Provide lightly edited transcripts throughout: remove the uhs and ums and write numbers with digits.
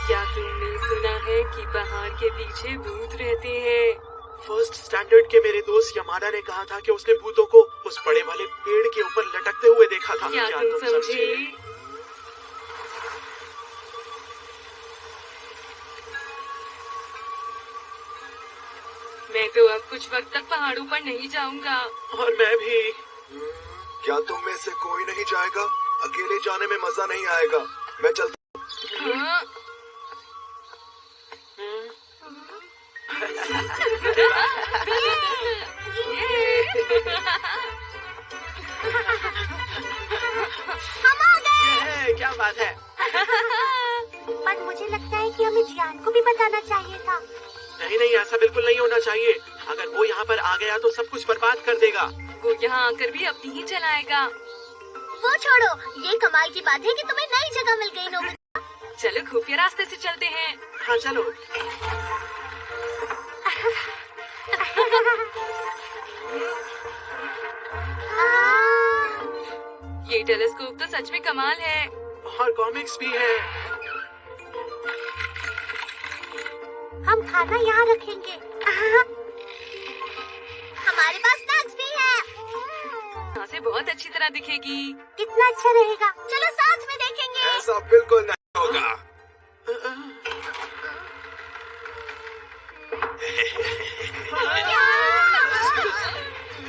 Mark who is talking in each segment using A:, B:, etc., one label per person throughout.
A: क्या तुमने सुना है कि पहाड़ के पीछे भूत रहते हैं?
B: फर्स्ट स्टैंडर्ड के मेरे दोस्त यमाना ने कहा था कि उसने भूतों को उस बड़े वाले पेड़ के ऊपर लटकते हुए देखा था।
A: क्या तुम समझे? मैं तो अब कुछ वक्त तक पहाड़ों पर नहीं जाऊंगा।
B: और मैं भी। क्या तुम में से कोई नहीं जाएगा? अकेले जाने में मजा नहीं आएगा। मैं चलता
A: हाँ?
C: हम आ गए।
B: क्या बात है?
C: पर मुझे लगता है कि हमें जियान को भी बताना चाहिए था।
B: नहीं नहीं, ऐसा बिल्कुल नहीं होना चाहिए। अगर वो यहाँ पर आ गया तो सब कुछ बर्बाद कर देगा।
A: वो यहाँ आकर भी अपनी ही चलाएगा।
C: वो छोड़ो, ये कमाल की बात है कि तुम्हें नई जगह मिल गई नोबिता।
A: चलो खुफिया रास्ते से चलते हैं।
B: हाँ चलो।
A: ये टेलीस्कोप तो सच में कमाल है।
B: और कॉमिक्स भी है।
C: हम खाना यहाँ रखेंगे। हमारे पास स्नैक्स भी है।
A: यहाँ से बहुत अच्छी तरह दिखेगी।
C: कितना अच्छा रहेगा। चलो साथ में देखेंगे।
B: ऐसा बिल्कुल नहीं होगा।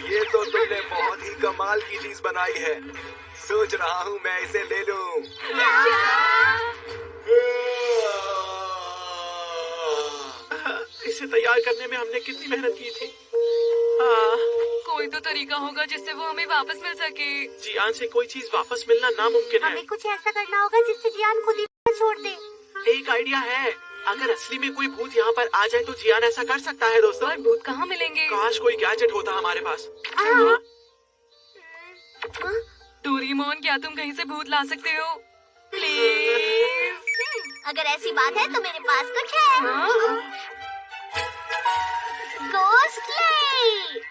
B: ये तो तुमने बहुत ही कमाल की चीज बनाई है। सोच रहा हूँ मैं इसे ले लूं। इसे तैयार करने में हमने कितनी मेहनत की थी।
A: कोई तो तरीका होगा जिससे वो हमें वापस मिल सके।
B: जियान से कोई चीज वापस मिलना नामुमकिन है।
C: हमें कुछ ऐसा करना होगा जिससे जियान खुद ही छोड़ दे।
B: एक आइडिया है। अगर असली में कोई भूत यहाँ पर आ जाए तो जियान ऐसा कर सकता है दोस्तों।
A: और भूत कहाँ मिलेंगे?
B: काश कोई गैजेट होता हमारे पास।
A: डोरेमोन, क्या तुम कहीं से भूत ला सकते हो? प्लीज।
C: अगर ऐसी बात है तो मेरे पास कुछ है। गोस्ट ले।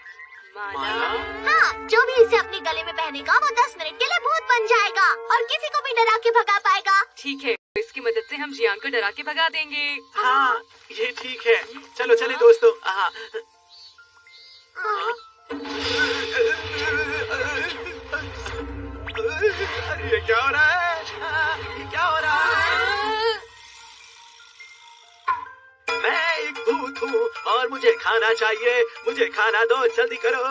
A: माला?
C: हाँ, जो भी इसे अपने गले में पहनेगा वो 10 मिनट के लिए भूत बन जाएगा और किसी को भी डरा के भगा पाएगा।
A: ठीक है, इसकी मदद से हम जियान को डरा के भगा देंगे।
B: हाँ, ये ठीक है। चलो चले दोस्तों। ये क्या हो रहा है? ये क्या हो रहा है? मैं एक भूत हूँ और मुझे खाना चाहिए। मुझे खाना दो, जल्दी करो।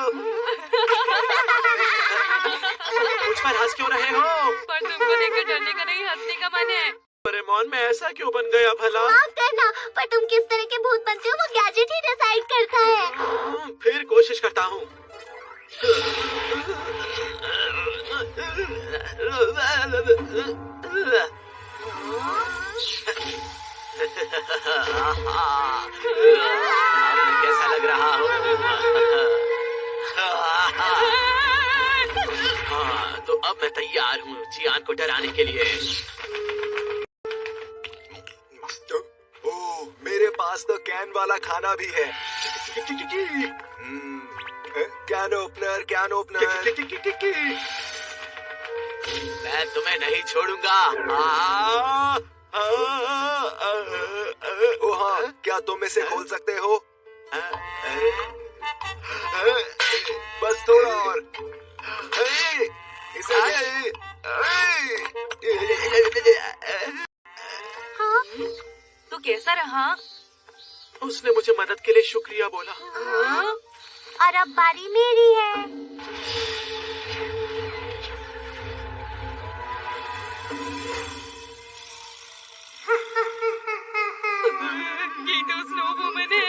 B: मुझ पर हंस क्यों रहे हो?
A: पर तुमको देखकर डरने का नहीं, हंसने का मन है।
B: डोरेमोन, मैं ऐसा क्यों बन गया भला?
C: माफ करना, पर तुम किस तरह के भूत बनते हो वो गैजेट ही डिसाइड करता है।
B: फिर कोशिश करता हूँ। कैसा लग रहा हूँ? हाँ, तो अब मैं तैयार हूँ जियान को डराने के लिए। ओह, मेरे पास तो कैन वाला खाना भी है। Can opener, can opener. मैं तुम्हें नहीं छोड़ूंगा। ओह हाँ, क्या तुम इसे खोल सकते हो? बस थोड़ा और। इसे
C: हाँ?
A: तो कैसा रहा?
B: उसने मुझे मदद के लिए शुक्रिया बोला।
A: हाँ?
C: और अब बारी मेरी है।
A: ये तो स्नो वुमन है।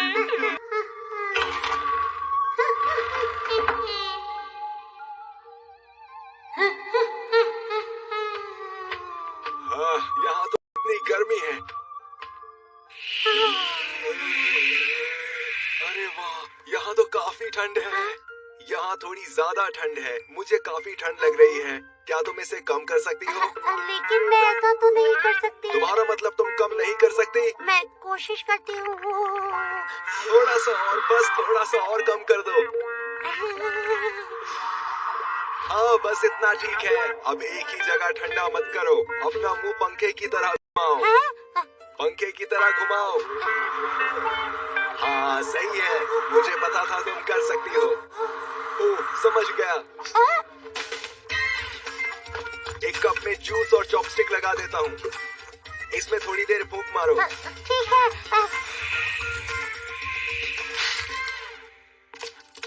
B: हाँ, यहाँ तो इतनी गर्मी है। अरे वाह, यहाँ तो काफी ठंड है। यहाँ थोड़ी ज्यादा ठंड है। मुझे काफी ठंड लग रही है। क्या तुम इसे कम कर सकती हो?
C: लेकिन मैं ऐसा तो नहीं कर सकती।
B: तुम्हारा मतलब तुम कम नहीं कर सकती?
C: मैं कोशिश करती हूँ।
B: थोड़ा सा और, बस थोड़ा सा और कम कर दो। हाँ, बस इतना ठीक है। अब एक ही जगह ठंडा मत करो। अपना मुंह पंखे की तरह घुमाओ। पंखे की तरह घुमाओ। हाँ सही है, मुझे पता था तुम कर सकती हो। ओह समझ गया। एक कप में जूस और चॉपस्टिक लगा देता हूँ। इसमें थोड़ी देर फूंक मारो।
C: ठीक है।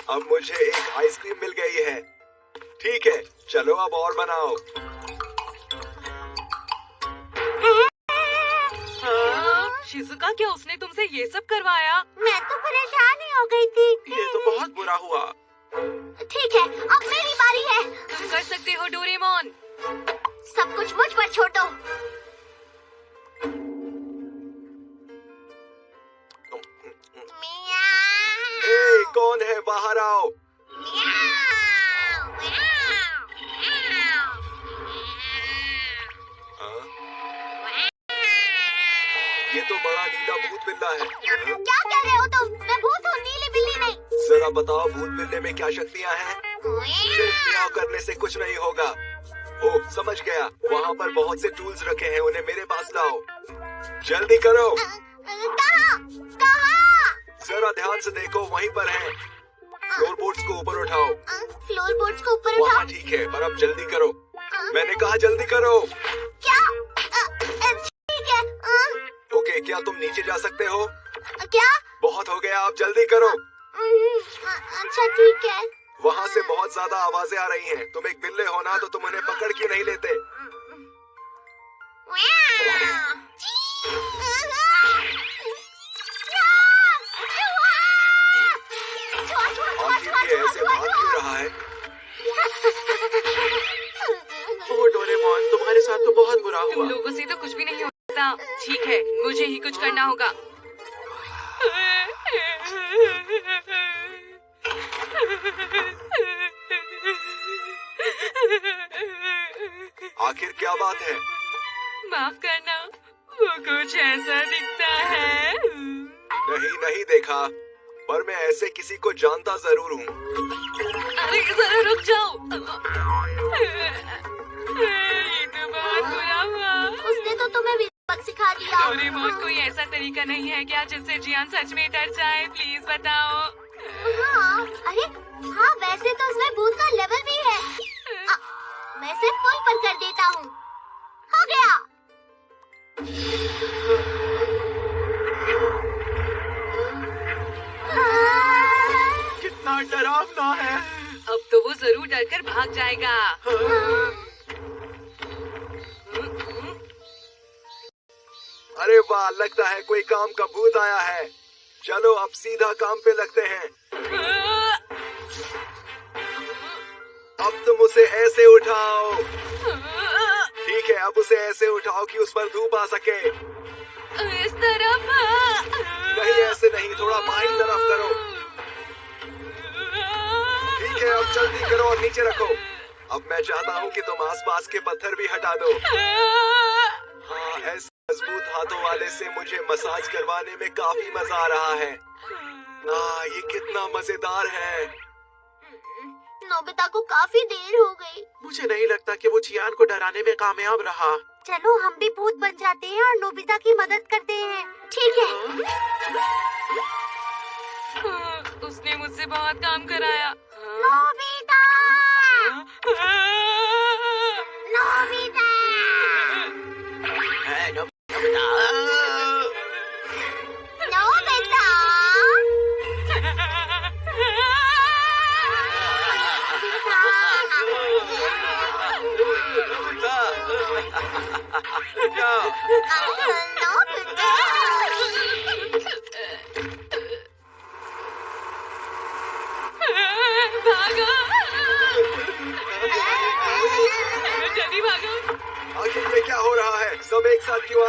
B: अब मुझे एक आइसक्रीम मिल गई है। ठीक है, चलो अब और बनाओ।
A: शिजुका, क्या उसने तुमसे ये सब करवाया?
C: मैं तो परेशान ही हो गई थी।
B: ये तो बहुत बुरा हुआ।
C: ठीक है, अब मेरी बारी है।
A: तुम कर सकते हो डोरेमोन।
C: सब कुछ मुझ पर छोड़ो।
B: ए, कौन है? बाहर आओ। हाँ? ये तो बड़ा नीला भूत बिल्ला है। हाँ?
C: क्या कह रहे हो तुम? मैं भूत हूँ, नीली बिल्ली नहीं।
B: जरा बताओ भूत बिल्ले में क्या शक्तियाँ हैं? सिर्फ मियाओ करने से कुछ नहीं होगा। ओह समझ गया, वहाँ पर बहुत से टूल्स रखे हैं, उन्हें मेरे पास लाओ। जल्दी करो।
C: कहाँ? कहाँ?
B: जरा ध्यान से देखो, वहीं पर हैं। फ्लोर बोर्ड्स को ऊपर उठाओ।
C: फ्लोर बोर्ड्स को ऊपर
B: वहाँ
C: उठाओ।
B: ठीक है, पर अब जल्दी करो। मैंने कहा जल्दी करो।
C: क्या? ठीक है।
B: ओके, क्या तुम नीचे जा सकते हो?
C: क्या?
B: बहुत हो गया, अब जल्दी करो।
C: अच्छा ठीक है।
B: वहाँ से बहुत ज्यादा आवाजें आ रही हैं। तुम एक बिल्ले हो ना, तो तुम उन्हें पकड़ क्यों नहीं लेते? आखिर ये ऐसे भाग क्यों रहा है? ओह डोरेमोन, तुम्हारे साथ तो बहुत बुरा
A: तुम
B: हुआ।
A: लोगों से तो कुछ भी नहीं होता। ठीक है, मुझे ही कुछ करना होगा।
B: आखिर क्या बात है?
A: माफ करना, वो कुछ ऐसा दिखता है।
B: नहीं नहीं देखा, पर मैं ऐसे किसी को जानता जरूर हूँ।
A: अरे जरा रुक जाओ। ये तो बहुत बुरा हुआ।
C: उसने तो तुम्हें विस्पक सिखा दिया।
A: डोरेमोन, कोई ऐसा तरीका नहीं है क्या जिससे जियान सच में डर जाए? प्लीज बताओ।
C: हाँ, अरे हाँ, वैसे तो उसमें भूत का लेवल भी है। मैं इसे फुल पर कर देता हूँ। हो गया।
B: कितना डरावना है।
A: अब तो वो जरूर डरकर भाग जाएगा।
B: अरे वाह, लगता है कोई काम का भूत आया है। चलो अब सीधा काम पे लगते हैं। अब तुम उसे ऐसे उठाओ। ठीक है, अब उसे ऐसे उठाओ कि उस पर धूप आ सके।
A: इस तरफ।
B: नहीं ऐसे नहीं, थोड़ा बाईं तरफ करो। ठीक है, अब जल्दी करो और नीचे रखो। अब मैं चाहता हूँ कि तुम आसपास के पत्थर भी हटा दो। हाँ, ऐसे मजबूत हाथों वाले से मुझे मसाज करवाने में काफी मजा आ रहा है। ये कितना मजेदार है।
C: नोबिता को काफी देर हो गई।
B: मुझे नहीं लगता कि वो जियान को डराने में कामयाब रहा।
C: चलो हम भी भूत बन जाते हैं और नोबिता की मदद करते हैं। ठीक है।
A: उसने मुझसे बहुत काम कराया।
C: नोबिता! नोबिता! नोबिता!
A: भागो! जल्दी भागो!
B: आखिर ये क्या हो रहा है? सब एक साथ क्यों?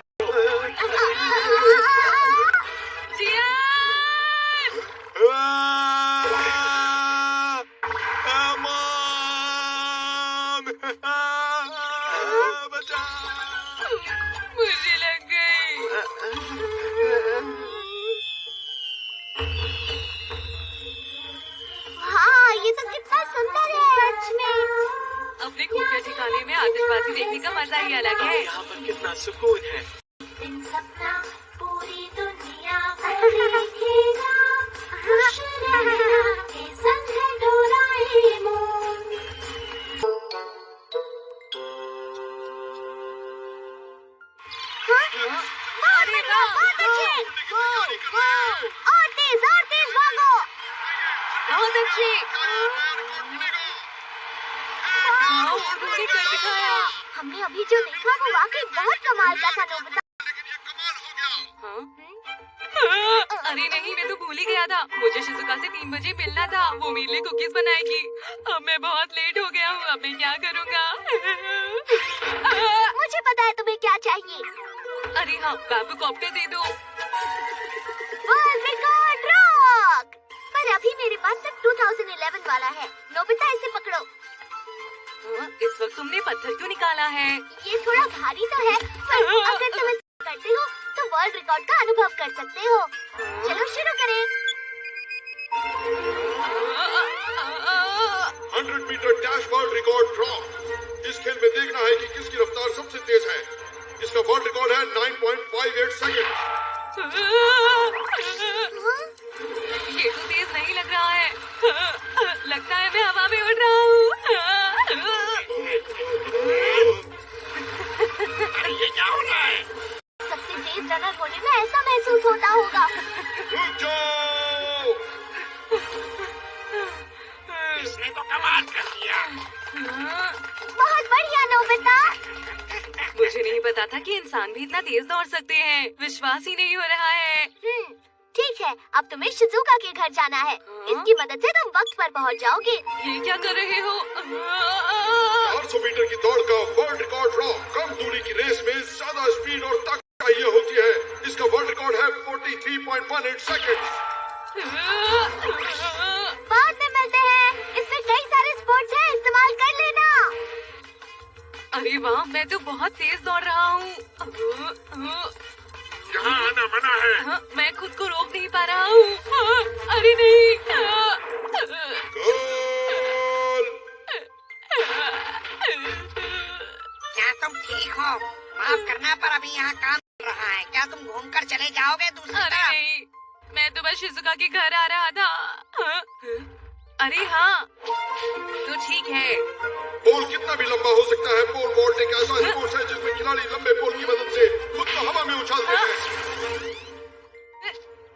A: मुझे लग गई।
C: हाँ, ये तो कितना सुंदर है सच में।
A: अपने खुफिया ठिकाने में आतिशबाजी देखने का मजा ही अलग है।
B: यहाँ पर कितना सुकून है।
C: दिन सपना पूरी दुनिया को देखेगा, खुश रहना के संग है डोराएमोन। बहुत बढ़िया, बहुत अच्छे। और तेज भागो।
A: बहुत अच्छे। तुमने कर दिखाया।
C: हमने अभी जो देखा वो वाकई बहुत कमाल का था नोबिता।
A: हाँ? अरे नहीं, मैं तो भूल ही गया था। मुझे शिजुका से 3 बजे मिलना था। वो मेरे लिए कुकीज बनाएगी। अब मैं बहुत लेट हो गया हूँ। अब मैं क्या करूँगा?
C: मुझे पता है तुम्हें क्या चाहिए।
A: अरे हाँ, बैम्बू कॉप्टर दे दो।
C: World record rock. पर अभी मेरे पास सिर्फ 2011 वाला है। नोबिता इसे पकड़ो।
A: हाँ, इस वक्त तुमने पत्थर क्यों निकाला है?
C: ये थोड़ा भारी तो है, पर अगर तुम इसे करते हो तो वर्ल्ड रिकॉर्ड का अनुभव कर सकते हो। चलो शुरू करें।
D: 100 metre dash world record drop. इस खेल में देखना है कि किसकी रफ्तार सबसे तेज है। इसका वर्ल्ड रिकॉर्ड है 9.58 सेकंड।
A: ये तो तेज नहीं लग रहा है। लगता है मैं हवा में उड़ रहा हूँ।
D: अरे ये क्या हो रहा है?
C: सबसे तेज रनर होने में ऐसा महसूस होता होगा।
D: रुक जाओ! इसने तो कमाल कर दिया।
C: बहुत बढ़िया नोबिता।
A: मुझे नहीं पता था कि इंसान भी इतना तेज दौड़ सकते हैं। विश्वास ही नहीं हो रहा है।
C: ठीक है, अब तुम्हें शिजुका के घर जाना है। इसकी मदद से तुम वक्त पर पहुंच जाओगे।
A: ये क्या कर रहे हो?
D: 400 मीटर की दौड़ का वर्ल्ड रिकॉर्ड ड्रॉप। कम दूरी की रेस में ज्यादा स्पीड और ताकत चाहिए होती है। इसका वर्ल्ड रिकॉर्ड है 43.18 सेकंड।
C: बाद में मिलते हैं। इसमें कई सारे स्पोर्ट्स हैं, इस्तेमाल कर लेना।
A: अरे वाह, मैं तो बहुत तेज दौड़ रहा हूँ।
D: यहाँ आना मना है।
A: मैं खुद को रोक नहीं पा रहा हूँ। अरे नहीं।
D: गोल!
E: क्या तुम ठीक हो? माफ करना, पर अभी यहाँ काम चल रहा है। क्या तुम घूमकर चले जाओगे दूसरी
A: अरे
E: तरफ?
A: नहीं, मैं तो बस शिजुका के घर आ रहा था। अरे हाँ, तो ठीक है।
D: पोल कितना भी लंबा हो सकता है। पोल वॉल्ट एक ऐसा स्पोर्ट्स है जिसमें खिलाड़ी लंबे पोल की मदद से खुद को हवा में उछालते हैं।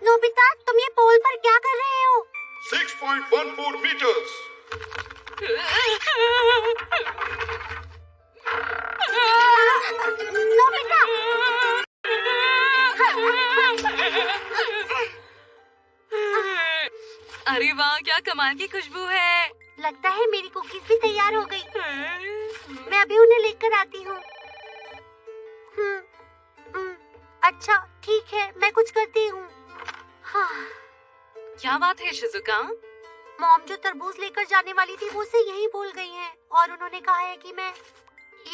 C: नोबिता, तुम ये पोल पर क्या कर रहे हो?
D: 6.14 मीटर्स।
C: नोबिता!
A: अरे वाह, क्या कमाल की खुशबू है।
C: लगता है मेरी कुकीज भी तैयार हो गई। मैं अभी उन्हें लेकर आती हूँ। अच्छा ठीक है, मैं कुछ करती हूँ। हाँ।
A: क्या बात है शिजुका?
C: मॉम जो तरबूज लेकर जाने वाली थी वो उसे यहीं भूल गई हैं और उन्होंने कहा है कि मैं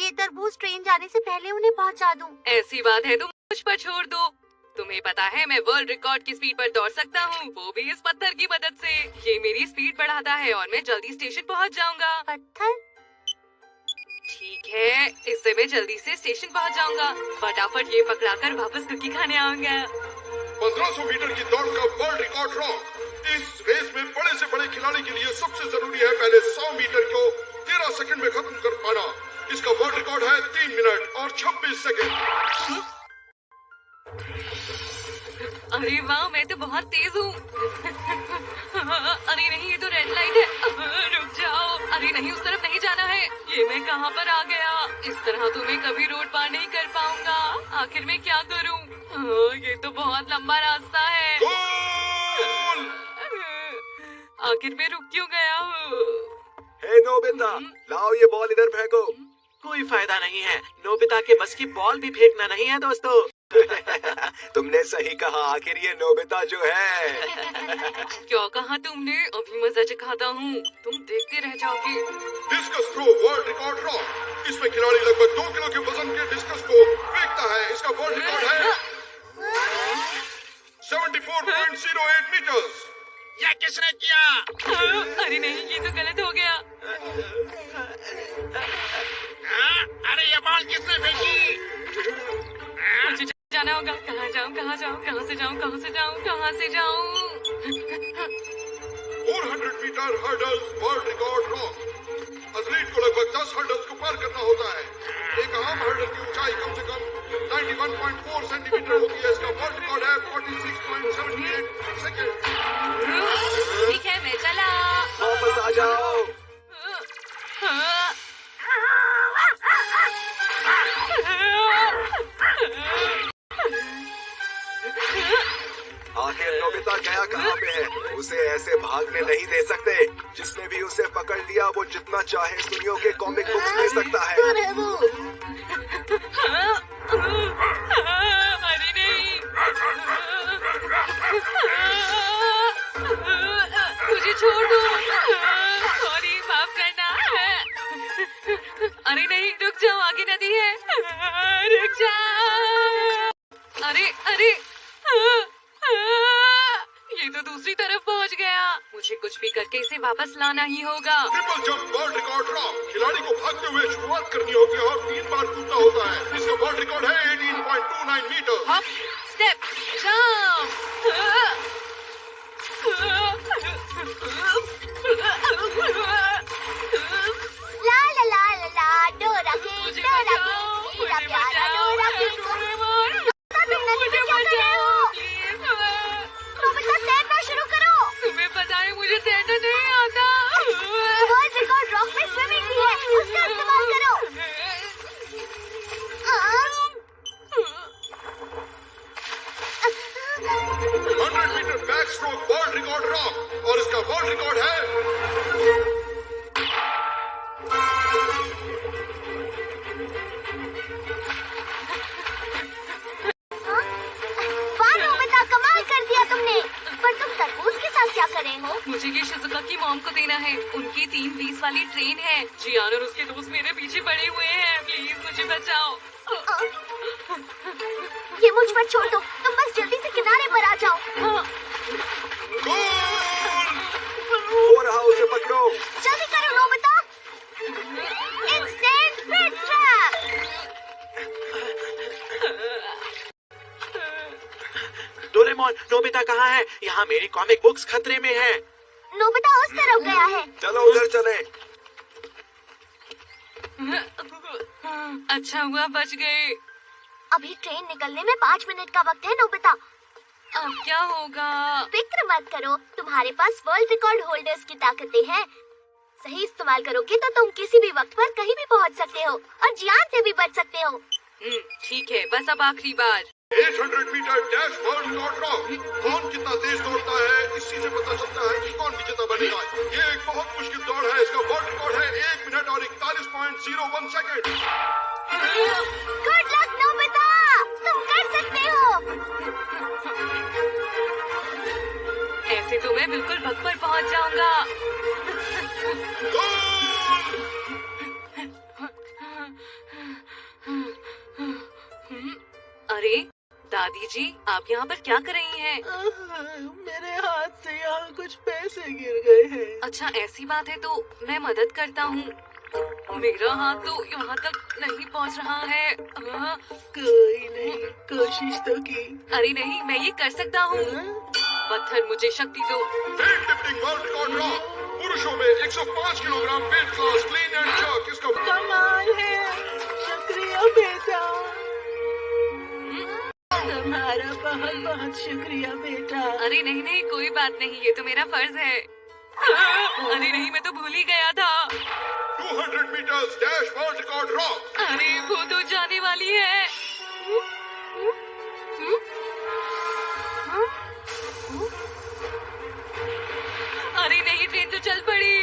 C: ये तरबूज ट्रेन जाने से पहले उन्हें पहुँचा दूँ।
A: ऐसी बात है तो मुझ पर छोड़ दो। तुम्हें पता है मैं वर्ल्ड रिकॉर्ड की स्पीड पर दौड़ सकता हूँ, वो भी इस पत्थर की मदद से। ये मेरी स्पीड बढ़ाता है और मैं जल्दी स्टेशन पहुँच जाऊंगा।
C: पत्थर?
A: ठीक है, इससे मैं जल्दी से स्टेशन पहुँच जाऊंगा। फटाफट ये पकड़ाकर वापस कुकी खाने आऊंगा।
D: 1500 मीटर की दौड़ का वर्ल्ड रिकॉर्ड रॉक। इस रेस में बड़े से बड़े खिलाड़ी के लिए सबसे जरूरी है पहले 100 मीटर को 13 सेकंड में खत्म कर पाना। इसका वर्ल्ड रिकॉर्ड है 3 मिनट और 26 सेकंड।
A: अरे वाह, मैं तो बहुत तेज हूँ। अरे नहीं, ये तो रेड लाइट है। रुक जाओ। अरे नहीं, उस तरफ नहीं जाना है। ये मैं कहाँ पर आ गया? इस तरह तो मैं कभी रोड पार नहीं कर पाऊंगा। आखिर मैं क्या करूँ? ये तो बहुत लंबा रास्ता है।
D: गोल!
A: आखिर मैं रुक क्यों गया हूँ?
B: हे नोबिता, लाओ ये बॉल इधर फेंको।
F: कोई फायदा नहीं है। नोबिता के बस की बॉल भी फेंकना नहीं है दोस्तों।
B: तुमने सही कहा, आखिर ये नोबिता जो है।
A: क्या कहा तुमने? अभी मजा चखाता हूँ, तुम देखते रह जाओगे।
D: Discus throw world record rock. इसमें खिलाड़ी लगभग 2 किलो के वजन के डिस्कस को फेंकता है। इसका वर्ल्ड रिकॉर्ड है 74.08 मीटर्स।
E: यह किसने किया?
A: अरे नहीं, ये तो गलत हो गया।
E: अरे ये बॉल किसने फेंकी?
A: मुझे जाना जाना होगा। कहाँ जाऊँ, कहाँ जाऊँ, कहाँ से जाऊँ, कहाँ से जाऊँ, कहाँ से जाऊँ?
D: 400 metre hurdles world record rock. Athlete को लगभग 10 हर्डल्स को पार करना होता है। एक आम हर्डल की ऊंचाई कम से कम 91.4 सेंटीमीटर होती है। इसका वर्ल्ड रिकॉर्ड है 46.78 सेकेंड।
A: ठीक है, मैं चला।
B: वापस आ जाओ। आखिर नोबिता गया कहाँ पे है? उसे ऐसे भागने नहीं दे सकते। जिसने भी उसे पकड़ लिया वो जितना चाहे सुनियो के कॉमिक बुक्स ले सकता है।
A: अरे नहीं, मुझे छोड़ दो। सॉरी, माफ करना। अरे नहीं, रुक जाओ, आगे नदी है। रुक जाओ। अरे अरे, ये तो दूसरी तरफ पहुंच गया। मुझे कुछ भी करके इसे वापस लाना ही होगा।
D: Triple jump world record rock. खिलाड़ी को भागते हुए शुरुआत करनी होती है और 3 बार कूदना होता है। इसका वर्ल्ड रिकॉर्ड है 18.29 मीटर।
A: Hop, step, jump.
C: ला ला ला ला ला, डोरा के मेरा प्यारा डोरा के। तुम नदी में क्या कर रहे हो? नोबिता, तैरना शुरू करो।
A: तुम्हें पता है मुझे तैरना नहीं आता।
C: वर्ल्ड रिकॉर्ड रॉक में स्विमिंग भी है, उसका इस्तेमाल करो।
D: 100 metre backstroke world record rock और इसका वर्ल्ड रिकॉर्ड है
C: वाह नोबिता, कमाल कर दिया तुमने। पर तुम तरबूज के साथ क्या कर रहे हो?
A: मुझे ये शिजुका की मॉम को देना है। उनकी 3:20 वाली ट्रेन है। जियान और उसके दोस्त मेरे पीछे पड़े हुए हैं। प्लीज मुझे बचाओ।
C: ये मुझ पर छोड़ दो। तुम बस जल्दी से किनारे पर आ जाओ।
D: गोल।
B: हो रहा, उसे पकड़ो।
C: जल्दी करो Nobita. Instant fit trap.
F: Doraemon, Nobita कहाँ है? यहाँ मेरी कॉमिक बुक्स खतरे में है।
C: नोबिता उस तरफ गया है।
B: चलो उधर चले।
A: अच्छा हुआ बच गए।
C: अभी ट्रेन निकलने में 5 मिनट का वक्त है नोबिता।
A: अब क्या होगा?
C: फिक्र मत करो, तुम्हारे पास वर्ल्ड रिकॉर्ड होल्डर्स की ताकतें हैं। सही इस्तेमाल करोगे तो तुम किसी भी वक्त पर कहीं भी पहुंच सकते हो और जियान से भी बच सकते हो।
A: ठीक है, बस अब आखिरी बार।
D: 800 metre dash world record rock. कौन कितना तेज दौड़ता है इसी से पता चलता है कि कौन विजेता बनेगा। ये एक बहुत मुश्किल दौड़ है। इसका वर्ल्ड रिकॉर्ड है 1 मिनट और 41.01 सेकेंड।
C: गुड लक नोबिता, तुम कर सकते हो।
A: ऐसे तो मैं बिल्कुल वक्त पर पहुंच जाऊंगा। अरे दादी जी, आप यहाँ पर क्या कर रही हैं?
F: मेरे हाथ से यहाँ कुछ पैसे गिर गए हैं।
A: अच्छा ऐसी बात है तो मैं मदद करता हूँ। मेरा हाथ तो यहाँ तक नहीं पहुँच रहा है।
F: कोई नहीं, कोशिश तो की।
A: अरे नहीं, मैं ये कर सकता हूँ। पत्थर मुझे शक्ति दो।
D: Weight lifting world record rock. पुरुषों में 105 kilogram weight class clean and jerk. इसका
F: कमाल है। शुक्रिया बेटा, तुम्हारा बहुत बहुत शुक्रिया बेटा।
A: अरे नहीं नहीं, कोई बात नहीं, ये तो मेरा फर्ज है। अरे नहीं, मैं तो भूल ही गया था।
D: 200 metres dash world record rock.
A: अरे वो तो जाने वाली है। अरे नहीं, ट्रेन तो चल पड़ी।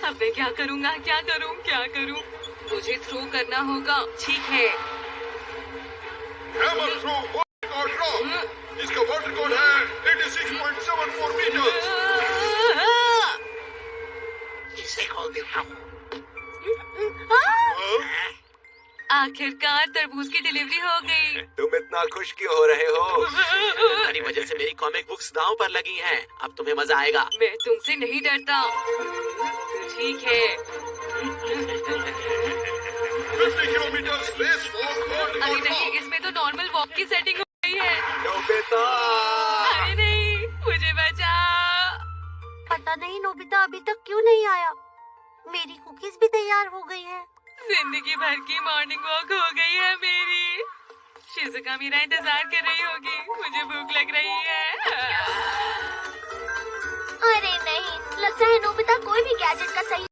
A: अब मैं क्या करूँगा, क्या करूँ, क्या करूँ? मुझे थ्रो करना होगा। ठीक है।
D: Hammer throw world record rock. इसका वर्ल्ड रिकॉर्ड है 86.74 मीटर्स।
E: इसे खोल देता हूँ।
A: आखिरकार तरबूज की डिलीवरी हो गई।
B: तुम इतना खुश क्यों हो रहे हो?
F: तुम्हारी वजह से मेरी कॉमिक बुक्स दांव पर लगी हैं। अब तुम्हें मजा आएगा।
A: मैं तुमसे नहीं डरता। ठीक है।
D: 50 किलोमीटर रेस वॉक वर्ल्ड
A: अरे
D: रिकॉर्ड
A: नहीं,
D: रॉक।
A: इसमें तो नॉर्मल वॉक की सेटिंग हो गई
B: नोबिता।
A: अरे नहीं, मुझे बचाओ।
C: पता नहीं नोबिता अभी तक क्यों नहीं आया। मेरी कुकीज भी तैयार हो गई है।
A: जिंदगी भर की मॉर्निंग वॉक हो गई है मेरी। शिजुका मेरा इंतजार कर रही होगी, मुझे भूख लग रही है।
C: अरे नहीं, लगता है नोबिता कोई भी गैजेट का सही